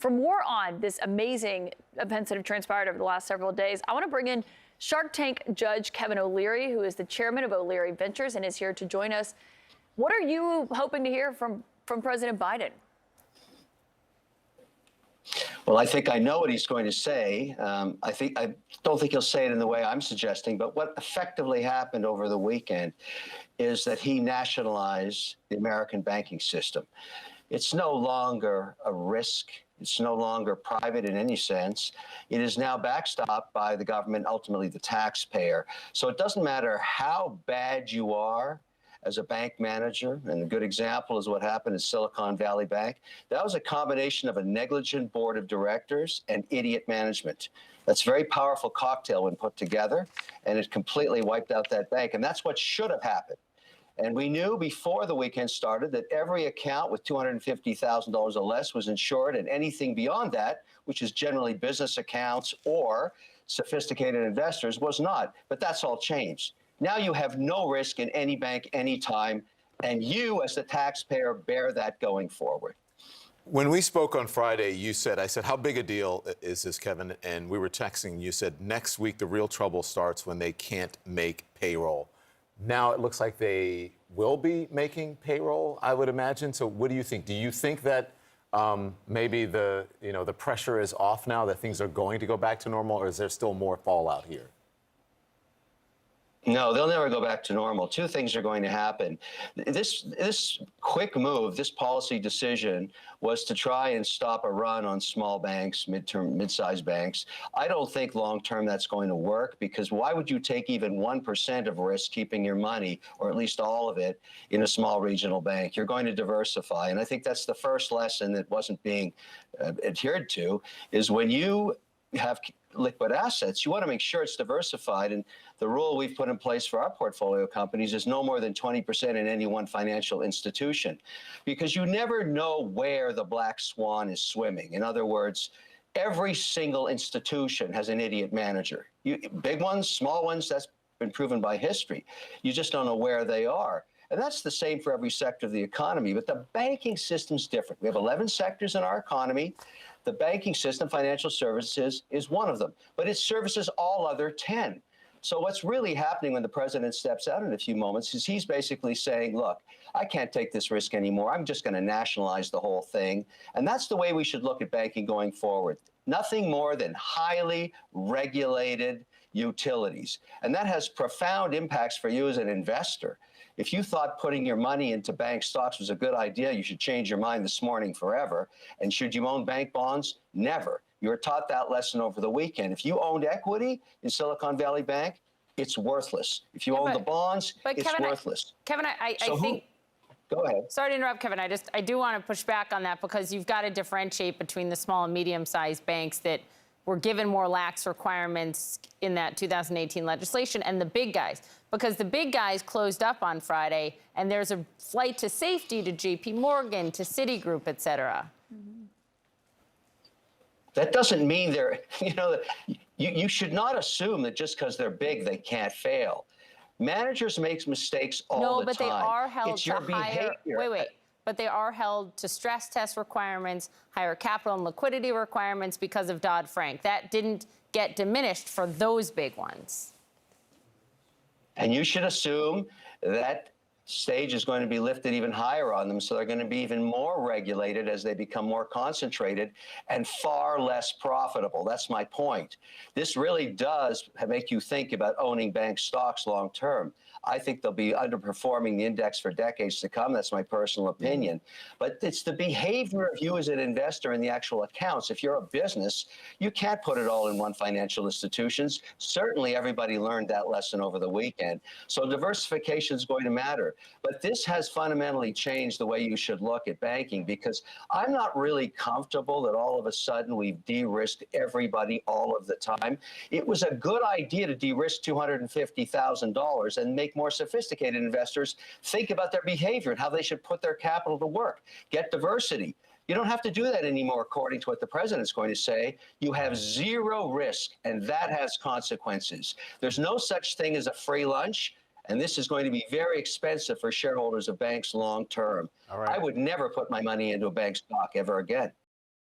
For more on this amazing events that have transpired over the last several days, I want to bring in Shark Tank judge Kevin O'Leary, who is the chairman of O'Leary Ventures and is here to join us. What are you hoping to hear from President Biden? Well, I think I know what he's going to say. I don't think he'll say it in the way I'm suggesting, but what effectively happened over the weekend is that he nationalized the American banking system. It's no longer a risk. It's no longer private in any sense. It is now backstopped by the government, ultimately the taxpayer. So it doesn't matter how bad you are as a bank manager, and a good example is what happened at Silicon Valley Bank. That was a combination of a negligent board of directors and idiot management. That's a very powerful cocktail when put together, and it completely wiped out that bank. And that's what should have happened. And we knew before the weekend started that every account with $250,000 or less was insured, and anything beyond that, which is generally business accounts or sophisticated investors, was not. But that's all changed. Now you have no risk in any bank, anytime, and you, as the taxpayer, bear that going forward. When we spoke on Friday, I said, how big a deal is this, Kevin? And we were texting, you said, next week the real trouble starts when they can't make payroll. Now it looks like they will be making payroll, I would imagine. So what do you think? Do you think that maybe the pressure is off now, that things are going to go back to normal, or is there still more fallout here? No, they'll never go back to normal. Two things are going to happen. This quick move, this policy decision, was to try and stop a run on small banks, mid-sized banks. I don't think long-term that's going to work, because why would you take even 1% of risk keeping your money, or at least all of it, in a small regional bank? You're going to diversify. And I think that's the first lesson that wasn't being adhered to, is when you have liquid assets, you want to make sure it's diversified. And the rule we've put in place for our portfolio companies is no more than 20% in any one financial institution, because you never know where the black swan is swimming. In other words, every single institution has an idiot manager. Big ones, small ones, that's been proven by history. You just don't know where they are. And that's the same for every sector of the economy. But the banking system's different. We have 11 sectors in our economy. The banking system, financial services, is one of them, but it services all other 10. So what's really happening when the president steps out in a few moments is he's basically saying, look, I can't take this risk anymore. I'm just going to nationalize the whole thing. And that's the way we should look at banking going forward. Nothing more than highly regulated utilities. And that has profound impacts for you as an investor. If you thought putting your money into bank stocks was a good idea, you should change your mind this morning forever. And should you own bank bonds? Never. You were taught that lesson over the weekend. If you owned equity in Silicon Valley Bank, it's worthless. If you own the bonds, it's Kevin, worthless. Kevin, I think... Go ahead. Sorry to interrupt, Kevin. I do want to push back on that, because you've got to differentiate between the small and medium-sized banks that were given more lax requirements in that 2018 legislation and the big guys, because the big guys closed up on Friday, and there's a flight to safety to JP Morgan, to Citigroup, et cetera. That doesn't mean they're, you should not assume that just because they're big, they can't fail. Managers make mistakes all the time. No, but they are held it's to your higher, behavior. But they are held to stress test requirements, higher capital and liquidity requirements because of Dodd-Frank. That didn't get diminished for those big ones. And you should assume that stage is going to be lifted even higher on them, so they're going to be even more regulated as they become more concentrated and far less profitable. That's my point. This really does make you think about owning bank stocks long term. I think they'll be underperforming the index for decades to come. That's my personal opinion. But it's the behavior of you as an investor in the actual accounts. If you're a business, you can't put it all in one financial institution. Certainly everybody learned that lesson over the weekend. So diversification is going to matter. But this has fundamentally changed the way you should look at banking, because I'm not really comfortable that all of a sudden we've de-risked everybody all of the time. It was a good idea to de-risk $250,000 and make more sophisticated investors think about their behavior and how they should put their capital to work. Get diversity. You don't have to do that anymore, according to what the president's going to say. You have zero risk, and that has consequences. There's no such thing as a free lunch, and this is going to be very expensive for shareholders of banks long term. All right. I would never put my money into a bank stock ever again.